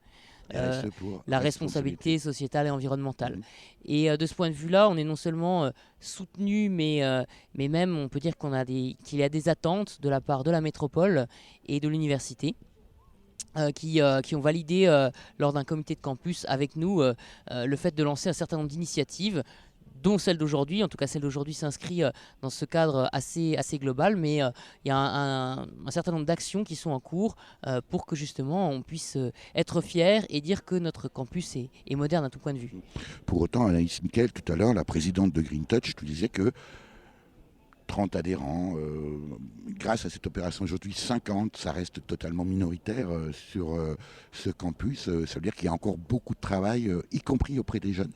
La responsabilité sociétale et environnementale. Et de ce point de vue-là, on est non seulement soutenu, mais même on peut dire qu'il y a des attentes de la part de la métropole et de l'université. Qui ont validé lors d'un comité de campus avec nous le fait de lancer un certain nombre d'initiatives, dont celle d'aujourd'hui. En tout cas, celle d'aujourd'hui s'inscrit dans ce cadre assez global, mais il y a un certain nombre d'actions qui sont en cours pour que justement on puisse être fier et dire que notre campus est moderne à tout point de vue. Pour autant, Anaïs Miquel, tout à l'heure, la présidente de Green Touch, tu disais que 30 adhérents, grâce à cette opération aujourd'hui, 50, ça reste totalement minoritaire sur ce campus. Ça veut dire qu'il y a encore beaucoup de travail, y compris auprès des jeunes.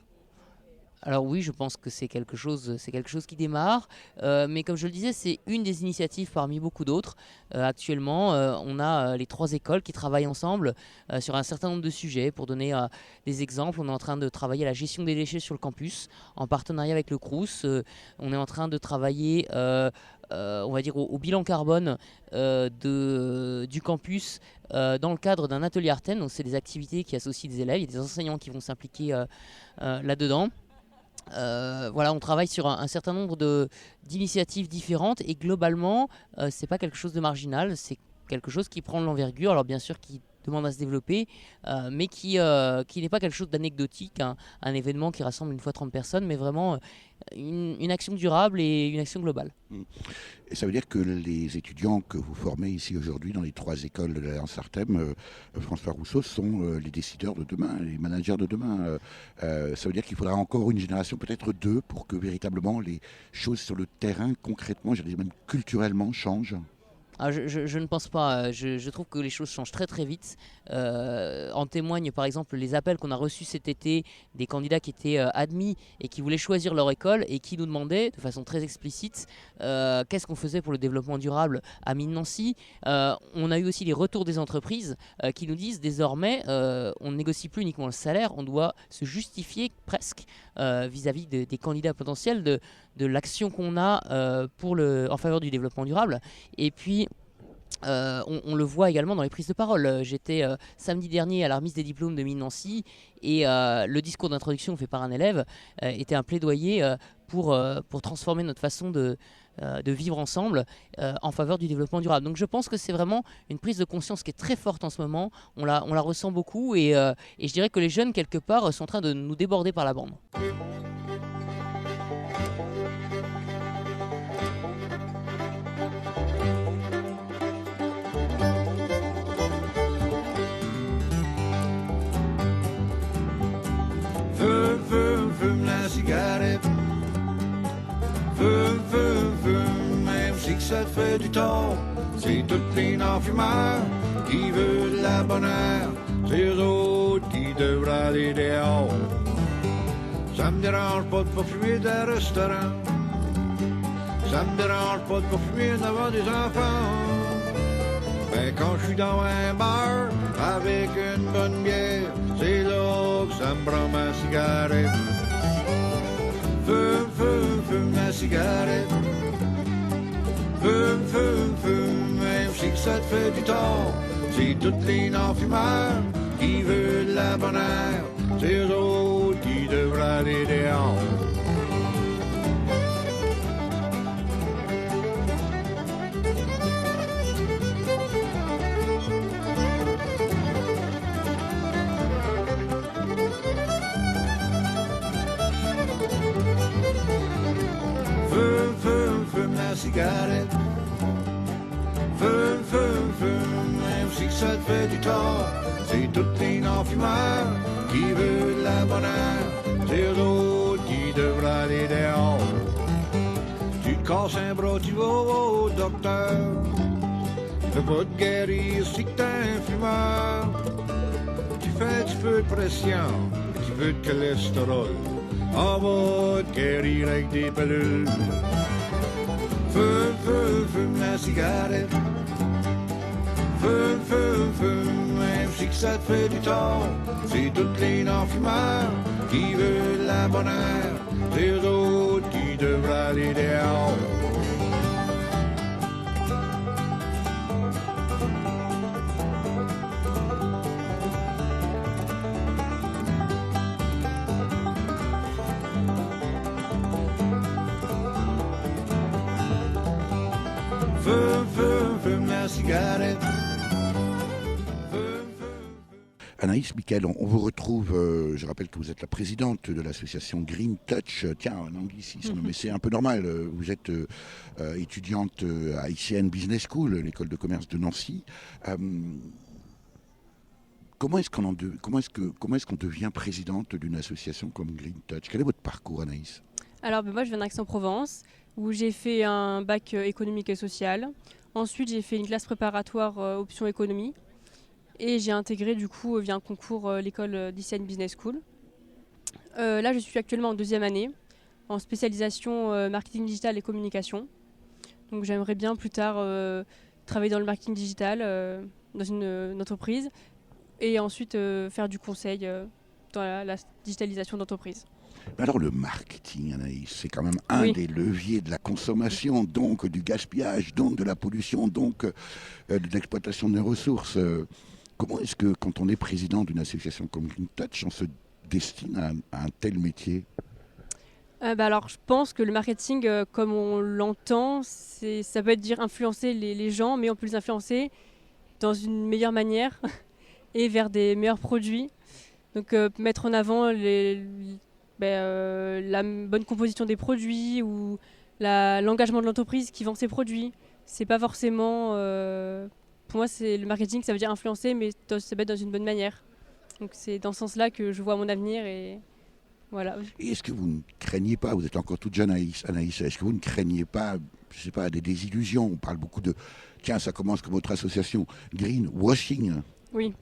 Alors oui, je pense que c'est quelque chose qui démarre, mais comme je le disais, c'est une des initiatives parmi beaucoup d'autres. Actuellement, on a les 3 écoles qui travaillent ensemble sur un certain nombre de sujets. Pour donner des exemples, on est en train de travailler à la gestion des déchets sur le campus, en partenariat avec le Crous. On est en train de travailler on va dire au bilan carbone du campus dans le cadre d'un atelier Artem. Donc c'est des activités qui associent des élèves, il y a des enseignants qui vont s'impliquer là-dedans. Voilà, on travaille sur un certain nombre d'initiatives différentes et globalement, c'est pas quelque chose de marginal, c'est quelque chose qui prend de l'envergure. Alors bien sûr, qui demande à se développer, mais qui n'est pas quelque chose d'anecdotique, un événement qui rassemble une fois 30 personnes, mais vraiment une action durable et une action globale. Et ça veut dire que les étudiants que vous formez ici aujourd'hui dans les 3 écoles de l'Alliance Artem, François Rousseau, sont les décideurs de demain, les managers de demain. Ça veut dire qu'il faudra encore une génération, peut-être 2, pour que véritablement les choses sur le terrain, concrètement, je dirais même culturellement, changent. Ah, je ne pense pas. Je trouve que les choses changent très très vite. En témoignent par exemple les appels qu'on a reçus cet été des candidats qui étaient admis et qui voulaient choisir leur école et qui nous demandaient de façon très explicite qu'est-ce qu'on faisait pour le développement durable à Mines Nancy. On a eu aussi les retours des entreprises qui nous disent désormais on ne négocie plus uniquement le salaire, on doit se justifier presque vis-à-vis des candidats potentiels de l'action qu'on a en faveur du développement durable. Et puis on le voit également dans les prises de parole. J'étais samedi dernier à la remise des diplômes de Mines Nancy et le discours d'introduction fait par un élève était un plaidoyer pour transformer notre façon de vivre ensemble en faveur du développement durable. Donc je pense que c'est vraiment une prise de conscience qui est très forte en ce moment. On la ressent beaucoup et je dirais que les jeunes quelque part sont en train de nous déborder par la bande. Fume la cigarette. Fume, même si que ça te fait du tort. C'est toutes les non-fumeurs qui veulent de la bonne heure. C'est eux autres qui devraient aller dehors. Ça me dérange pas de pas fumer d'un restaurant. Ça me dérange pas de pas fumer devant des enfants. Ben quand je suis dans un bar avec une bonne bière, c'est là que ça me prend ma cigarette. Fume ma cigarette. Fume, même si que ça te fait du tort. C'est toutes les non-fumeurs qui veulent de la bonne air. C'est eux autres qui devraient aller dehors. Fume la cigarette. Fume, même si que ça te fait du tort. C'est toutes les non-fumeurs qui veut de la bonne heure, c'est eux autres qui devraient aller dehors. Tu te casses un bras, tu vas au docteur. Il peut pas te guérir si t'es un fumeur. Tu fais un petit peu de pression, un petit peu de cholestérol. On va te guérir avec des pilules. Fume la cigarette. Fume, même si que ça te fait du tort. C'est toutes les non-fumeurs qui veulent la bonne heure. C'est eux autres qui devraient aller dehors. Fume la cigarette. Anaïs Miquel, on vous retrouve, je rappelle que vous êtes la présidente de l'association Green Touch. Tiens, un anglicisme, mais c'est un peu normal. Vous êtes étudiante à ICN Business School, l'école de commerce de Nancy. Comment est-ce qu'on devient présidente d'une association comme Green Touch? Quel est votre parcours, Anaïs? Alors moi je viens d'Aix-en-Provence où j'ai fait un bac économique et social. Ensuite j'ai fait une classe préparatoire option économie et j'ai intégré du coup via un concours l'école d'ICN Business School. Là je suis actuellement en 2e année en spécialisation marketing digital et communication. Donc j'aimerais bien plus tard travailler dans le marketing digital dans une entreprise et ensuite faire du conseil dans la digitalisation d'entreprise. Alors le marketing, Anaïs, c'est quand même un des leviers de la consommation, donc du gaspillage, donc de la pollution, donc de l'exploitation des ressources. Comment est-ce que quand on est président d'une association comme Green Touch, on se destine à un tel métier? Alors je pense que le marketing, comme on l'entend, ça peut être dire influencer les gens, mais on peut les influencer dans une meilleure manière et vers des meilleurs produits. Donc mettre en avant la bonne composition des produits ou l'engagement de l'entreprise qui vend ses produits. C'est pas forcément... pour moi, le marketing, ça veut dire influencer, mais se mettre dans une bonne manière. Donc c'est dans ce sens-là que je vois mon avenir et voilà. Et est-ce que vous ne craignez pas, vous êtes encore toute jeune Anaïs, est-ce que vous ne craignez pas, je sais pas, des désillusions? On parle beaucoup de, tiens, ça commence comme votre association, greenwashing. Oui,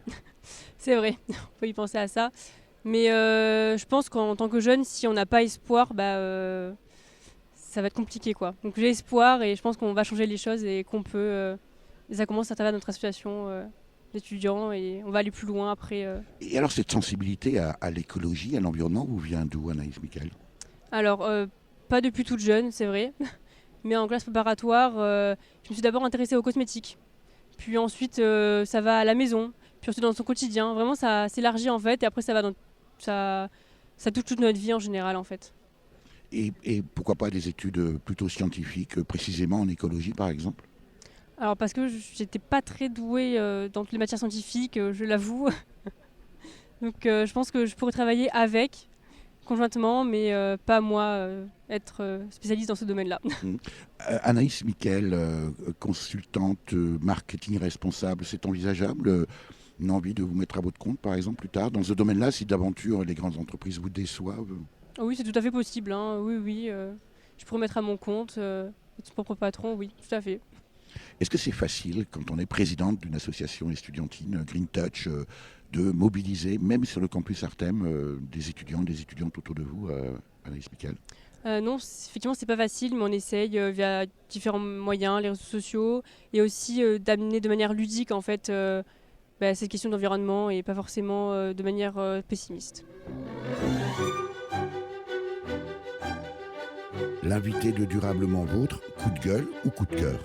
c'est vrai, on peut y penser à ça. Mais je pense qu'en tant que jeune, si on n'a pas espoir, ça va être compliqué, quoi. Donc j'ai espoir et je pense qu'on va changer les choses et qu'on peut... ça commence à travers notre association d'étudiants et on va aller plus loin après. Et alors cette sensibilité à l'écologie, à l'environnement, vous vient d'où, Anaïs Miquel? Alors, pas depuis toute jeune, c'est vrai. Mais en classe préparatoire, je me suis d'abord intéressée aux cosmétiques. Puis ensuite, ça va à la maison. Puis ensuite dans son quotidien. Vraiment, ça s'élargit en fait. Et après, ça touche toute notre vie en général en fait. Et pourquoi pas des études plutôt scientifiques, précisément en écologie par exemple? Alors parce que j'étais pas très douée dans toutes les matières scientifiques, je l'avoue. Donc je pense que je pourrais travailler avec, conjointement, mais pas moi être spécialiste dans ce domaine-là. Anaïs Miquel, consultante marketing responsable, c'est envisageable une envie de vous mettre à votre compte par exemple plus tard dans ce domaine-là, si d'aventure les grandes entreprises vous déçoivent? Oui, c'est tout à fait possible, hein. Oui, je pourrais mettre à mon compte, être son propre patron, oui, tout à fait. Est-ce que c'est facile, quand on est présidente d'une association estudiantine, Green Touch, de mobiliser, même sur le campus Artem, des étudiants et des étudiantes autour de vous, Anaïs Miquel? Non, effectivement, c'est pas facile, mais on essaye via différents moyens, les réseaux sociaux, et aussi d'amener de manière ludique, en fait, cette question d'environnement, et pas forcément de manière pessimiste. L'invité de Durablement Vôtre, coup de gueule ou coup de cœur?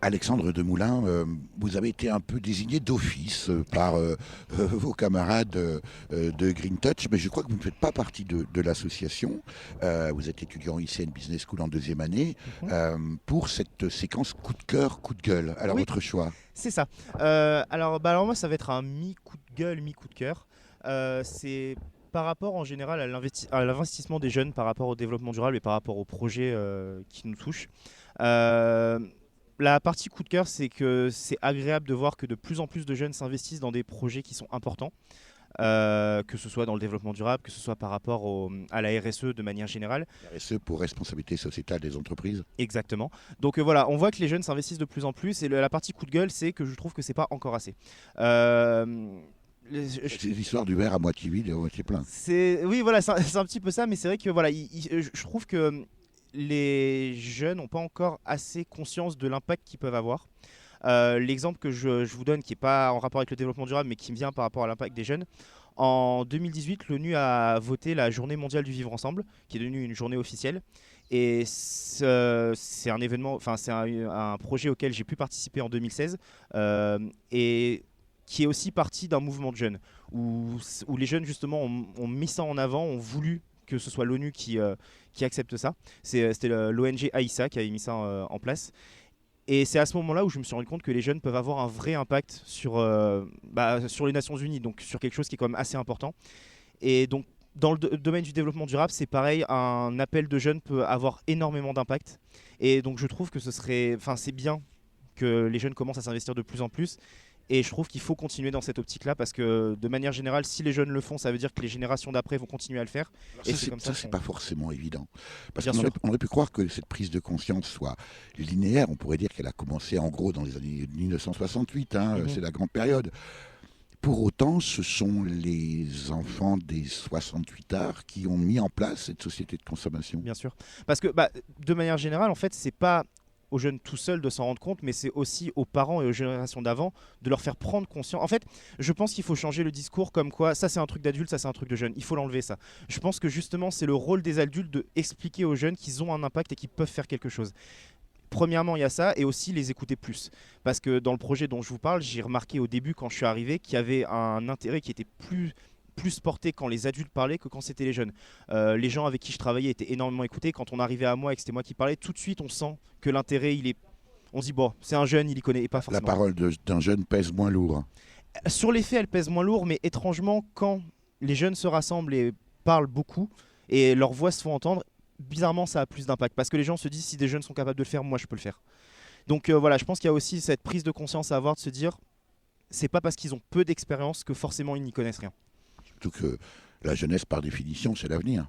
Alexandre Demoulin, vous avez été un peu désigné d'office par vos camarades de Green Touch, mais je crois que vous ne faites pas partie de l'association. Vous êtes étudiant ICN Business School en 2e année pour cette séquence coup de cœur, coup de gueule. Alors votre choix? C'est ça. Alors moi, ça va être un mi-coup de gueule, mi-coup de cœur. C'est par rapport en général à l'investissement des jeunes, par rapport au développement durable et par rapport aux projets qui nous touchent. La partie coup de cœur, c'est que c'est agréable de voir que de plus en plus de jeunes s'investissent dans des projets qui sont importants. Que ce soit dans le développement durable, que ce soit par rapport à la RSE de manière générale. La RSE pour responsabilité sociétale des entreprises. Exactement. Donc voilà, on voit que les jeunes s'investissent de plus en plus et la partie coup de gueule, c'est que je trouve que c'est pas encore assez. C'est l'histoire du verre à moitié vide et à moitié plein. Oui, voilà, c'est un petit peu ça, mais c'est vrai que voilà, je trouve que les jeunes n'ont pas encore assez conscience de l'impact qu'ils peuvent avoir. L'exemple que je vous donne, qui n'est pas en rapport avec le développement durable, mais qui me vient par rapport à l'impact des jeunes. En 2018, l'ONU a voté la Journée mondiale du vivre ensemble, qui est devenue une journée officielle. Et c'est un événement, enfin c'est un projet auquel j'ai pu participer en 2016, et qui est aussi parti d'un mouvement de jeunes, où les jeunes justement ont mis ça en avant, ont voulu que ce soit l'ONU qui accepte ça. C'était l'ONG AISA qui avait mis ça en place. Et c'est à ce moment-là où je me suis rendu compte que les jeunes peuvent avoir un vrai impact sur les Nations Unies, donc sur quelque chose qui est quand même assez important. Et donc, dans le domaine du développement durable, c'est pareil, un appel de jeunes peut avoir énormément d'impact. Et donc, je trouve que c'est bien que les jeunes commencent à s'investir de plus en plus. Et je trouve qu'il faut continuer dans cette optique-là parce que de manière générale, si les jeunes le font, ça veut dire que les générations d'après vont continuer à le faire. Et ça, c'est pas forcément évident. Parce qu'on aurait pu croire que cette prise de conscience soit linéaire. On pourrait dire qu'elle a commencé en gros dans les années 1968. C'est la grande période. Pour autant, ce sont les enfants des 68 arts qui ont mis en place cette société de consommation. Bien sûr. Parce que de manière générale, en fait, c'est pas aux jeunes tout seuls de s'en rendre compte, mais c'est aussi aux parents et aux générations d'avant de leur faire prendre conscience. En fait, je pense qu'il faut changer le discours comme quoi ça c'est un truc d'adulte, ça c'est un truc de jeune. Il faut l'enlever ça. Je pense que justement c'est le rôle des adultes de expliquer aux jeunes qu'ils ont un impact et qu'ils peuvent faire quelque chose. Premièrement, il y a ça, et aussi les écouter plus. Parce que dans le projet dont je vous parle, j'ai remarqué au début quand je suis arrivé qu'il y avait un intérêt qui était plus porté quand les adultes parlaient que quand c'était les jeunes. Les gens avec qui je travaillais étaient énormément écoutés. Quand on arrivait à moi et que c'était moi qui parlais, tout de suite on sent que l'intérêt on se dit bon, c'est un jeune, il y connaît, et pas forcément. La parole d'un jeune pèse moins lourd. Sur les faits, elle pèse moins lourd, mais étrangement, quand les jeunes se rassemblent et parlent beaucoup et leurs voix se font entendre, bizarrement ça a plus d'impact. Parce que les gens se disent si des jeunes sont capables de le faire, moi je peux le faire. Donc voilà, je pense qu'il y a aussi cette prise de conscience à avoir de se dire c'est pas parce qu'ils ont peu d'expérience que forcément ils n'y connaissent rien. Surtout que la jeunesse, par définition, c'est l'avenir.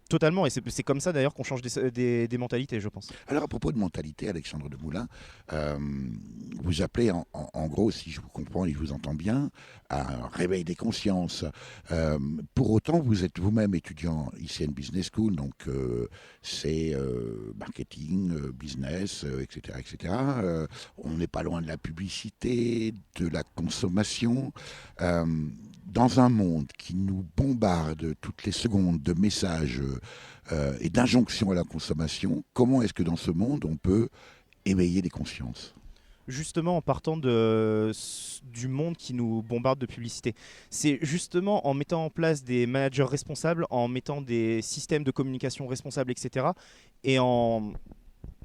Totalement, et c'est comme ça d'ailleurs qu'on change des mentalités, je pense. Alors à propos de mentalité, Alexandre Demoulin, vous appelez en gros, si je vous comprends et je vous entends bien, à un réveil des consciences. Pour autant, vous êtes vous-même étudiant ICN Business School, donc c'est marketing, business, etc. etc. On n'est pas loin de la publicité, de la consommation. Dans un monde qui nous bombarde toutes les secondes de messages et d'injonctions à la consommation, comment est-ce que dans ce monde on peut éveiller les consciences ? Justement en partant du monde qui nous bombarde de publicité. C'est justement en mettant en place des managers responsables, en mettant des systèmes de communication responsables, etc. Et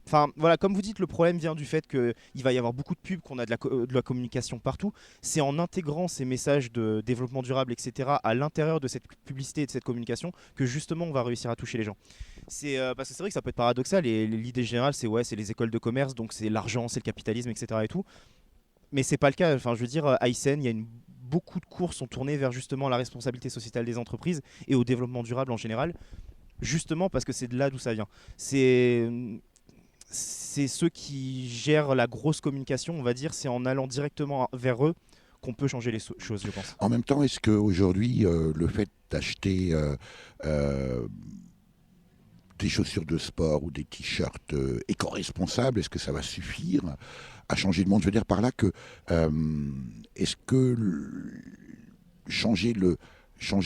Enfin, voilà, comme vous dites, le problème vient du fait qu'il va y avoir beaucoup de pubs, qu'on a de la communication partout. C'est en intégrant ces messages de développement durable, etc., à l'intérieur de cette publicité et de cette communication que justement on va réussir à toucher les gens. Parce que c'est vrai que ça peut être paradoxal et l'idée générale, c'est les écoles de commerce, donc c'est l'argent, c'est le capitalisme, etc. et tout. Mais c'est pas le cas. Enfin, je veux dire, à ICN, beaucoup de cours sont tournés vers justement la responsabilité sociétale des entreprises et au développement durable en général, justement parce que c'est de là d'où ça vient. C'est ceux qui gèrent la grosse communication, on va dire, c'est en allant directement vers eux qu'on peut changer les choses, je pense. En même temps, est-ce qu'aujourd'hui, le fait d'acheter des chaussures de sport ou des t-shirts éco-responsables, est-ce que ça va suffire à changer le monde ? Je veux dire par là que est-ce que changer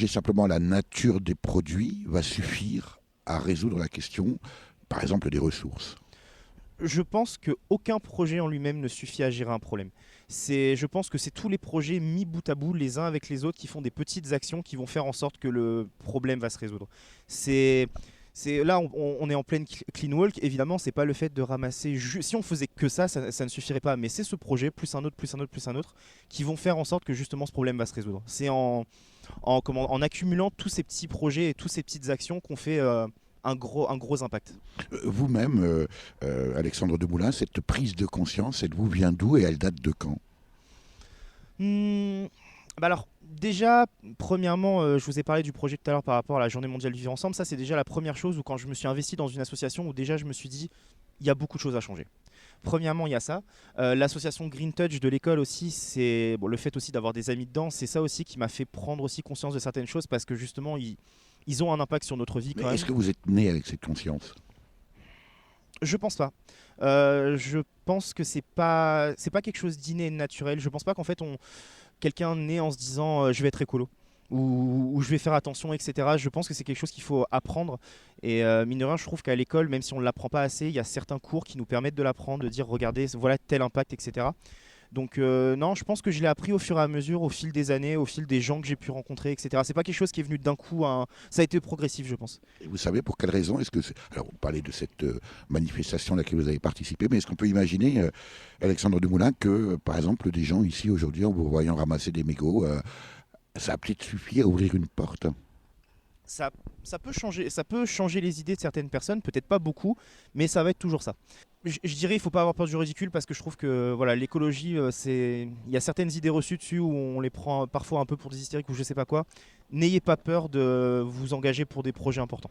simplement la nature des produits va suffire à résoudre la question, par exemple, des ressources ? Je pense qu'aucun projet en lui-même ne suffit à gérer un problème. Je pense que c'est tous les projets mis bout à bout, les uns avec les autres, qui font des petites actions qui vont faire en sorte que le problème va se résoudre. Là, on est en pleine clean walk. Évidemment, c'est pas le fait de ramasser. Si on faisait que ça ne suffirait pas. Mais c'est ce projet, plus un autre, plus un autre, plus un autre, qui vont faire en sorte que justement ce problème va se résoudre. C'est en accumulant tous ces petits projets et toutes ces petites actions qu'on fait un gros impact. Vous-même, Alexandre Demoulin, cette prise de conscience, elle vous vient d'où et elle date de quand ? Alors, déjà, premièrement, je vous ai parlé du projet tout à l'heure par rapport à la Journée mondiale du vivre ensemble. Ça, c'est déjà la première chose où quand je me suis investi dans une association où déjà je me suis dit, il y a beaucoup de choses à changer. Premièrement, il y a ça. L'association Green Touch de l'école aussi, c'est le fait aussi d'avoir des amis dedans, c'est ça aussi qui m'a fait prendre aussi conscience de certaines choses parce que justement, ils ont un impact sur notre vie. Mais est-ce que vous êtes né avec cette conscience ? Je pense pas. Je pense que c'est pas quelque chose d'inné et de naturel. Je pense pas qu'en fait quelqu'un naît en se disant je vais être écolo ou je vais faire attention, etc. Je pense que c'est quelque chose qu'il faut apprendre. Et mine de rien, je trouve qu'à l'école, même si on ne l'apprend pas assez, il y a certains cours qui nous permettent de l'apprendre, de dire regardez, voilà tel impact, etc. Donc non, je pense que je l'ai appris au fur et à mesure, au fil des années, au fil des gens que j'ai pu rencontrer, etc. C'est pas quelque chose qui est venu d'un coup, ça a été progressif, je pense. Et vous savez pour quelle raison est-ce que Alors, vous parlez de cette manifestation à laquelle vous avez participé, mais est-ce qu'on peut imaginer, Alexandre Demoulin, que par exemple des gens ici aujourd'hui, en vous voyant ramasser des mégots, ça a peut-être suffi à ouvrir une porte ? Ça peut changer les idées de certaines personnes, peut-être pas beaucoup, mais ça va être toujours ça. Je dirais il ne faut pas avoir peur du ridicule parce que je trouve que voilà, l'écologie, il y a certaines idées reçues dessus où on les prend parfois un peu pour des hystériques ou je sais pas quoi. N'ayez pas peur de vous engager pour des projets importants.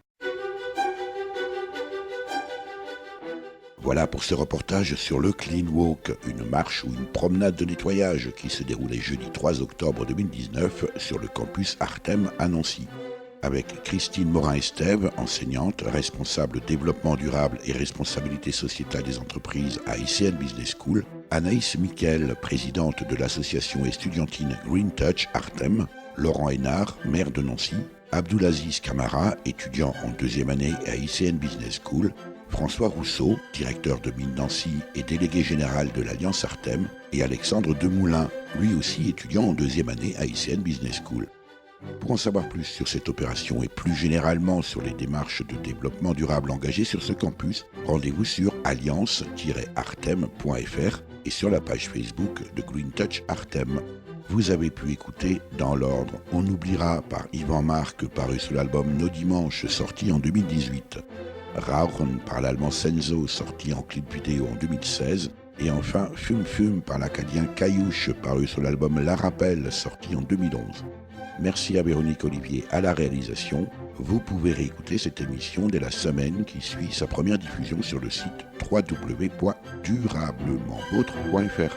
Voilà pour ce reportage sur le Clean Walk, une marche ou une promenade de nettoyage qui se déroulait jeudi 3 octobre 2019 sur le campus Artem à Nancy. Avec Christine Morin-Estève, enseignante, responsable développement durable et responsabilité sociétale des entreprises à ICN Business School, Anaïs Miquel, présidente de l'association estudiantine Green Touch Artem, Laurent Hénard, maire de Nancy, Abdoulaziz Camara, étudiant en 2e année à ICN Business School, François Rousseau, directeur de Mines Nancy et délégué général de l'Alliance Artem, et Alexandre Demoulin, lui aussi étudiant en 2e année à ICN Business School. Pour en savoir plus sur cette opération et plus généralement sur les démarches de développement durable engagées sur ce campus, rendez-vous sur alliance-artem.fr et sur la page Facebook de Green Touch Artem. Vous avez pu écouter Dans l'ordre, On oubliera par Yvan Marc, paru sur l'album Nos Dimanches, sorti en 2018. Rauchen par l'allemand Senzo, sorti en clip vidéo en 2016. Et enfin Fume Fume par l'acadien Caillouche, paru sur l'album La Rappel, sorti en 2011. Merci à Véronique Olivier à la réalisation. Vous pouvez réécouter cette émission dès la semaine qui suit sa première diffusion sur le site www.durablementvôtre.fr.